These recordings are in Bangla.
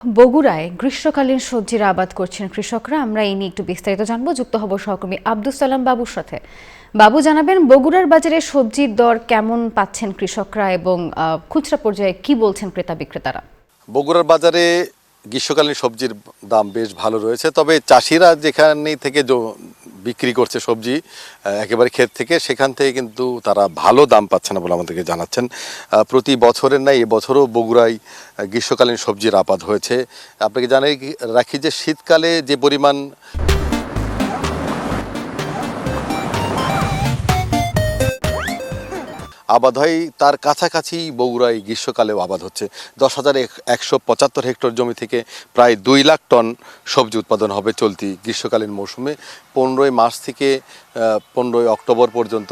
বগুড়ায় গ্রীষ্মকালীন সবজির আবাদ করছেন কৃষকরা। আমরা এই নিয়ে একটু বিস্তারিত জানবো। যুক্ত হব সহকর্মী আব্দুস সালাম বাবুর সাথে। বাবু, জানাবেন বগুড়ার বাজারে সবজির দর কেমন পাচ্ছেন কৃষকরা এবং খুচরা পর্যায়ে কি বলছেন ক্রেতা বিক্রেতারা? বগুড়ার বাজারে গ্রীষ্মকালীন সবজির দাম বেশ ভালো রয়েছে, তবে চাষিরা যেখানে থেকে বিক্রি করছে সবজি একেবারে ক্ষেত থেকে, সেখান থেকে কিন্তু তারা ভালো দাম পাচ্ছে না বলে আমাদেরকে জানাচ্ছেন। প্রতি বছরের ন্যায় এবছরও বগুড়ায় গ্রীষ্মকালীন সবজির আবাদ হয়েছে। আপনাকে জানাই রাখি যে শীতকালে যে পরিমাণ আবাদ হয় তার কাছাকাছি বগুড়ায় গ্রীষ্মকালেও আবাদ হচ্ছে। 10,175 হেক্টর জমি থেকে প্রায় 2 লাখ টন সবজি উৎপাদন হবে চলতি গ্রীষ্মকালীন মৌসুমে। 15 মার্চ থেকে 15 অক্টোবর পর্যন্ত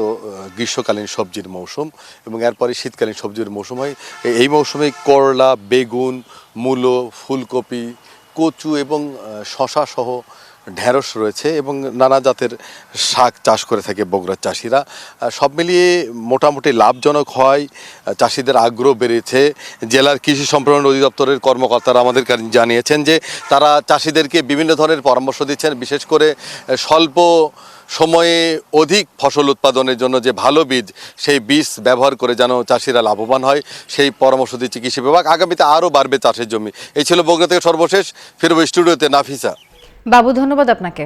গ্রীষ্মকালীন সবজির মৌসুম, এবং এরপরে শীতকালীন সবজির মৌসুম হয়। এই মৌসুমে করলা, বেগুন, মূলো, ফুলকপি, কচু এবং শশা সহ ঢেঁড়স রয়েছে, এবং নানা জাতের শাক চাষ করে থাকে বগুড়ার চাষিরা। সব মিলিয়ে মোটামুটি লাভজনক হয়, চাষিদের আগ্রহ বেড়েছে। জেলার কৃষি সম্প্রসারণ অধিদপ্তরের কর্মকর্তারা আমাদের জানিয়েছেন যে তারা চাষিদেরকে বিভিন্ন ধরনের পরামর্শ দিচ্ছেন, বিশেষ করে স্বল্প সময়ে অধিক ফসল উৎপাদনের জন্য যে ভালো বীজ, সেই বীজ ব্যবহার করে যেন চাষিরা লাভবান হয়, সেই পরামর্শ দিচ্ছে কৃষি বিভাগ। আগামীতে আরও বাড়বে চাষের জমি। এই ছিল বগুড়া থেকে সর্বশেষ। ফিরব স্টুডিওতে। নাফিসা। বাবু, ধন্যবাদ আপনাকে।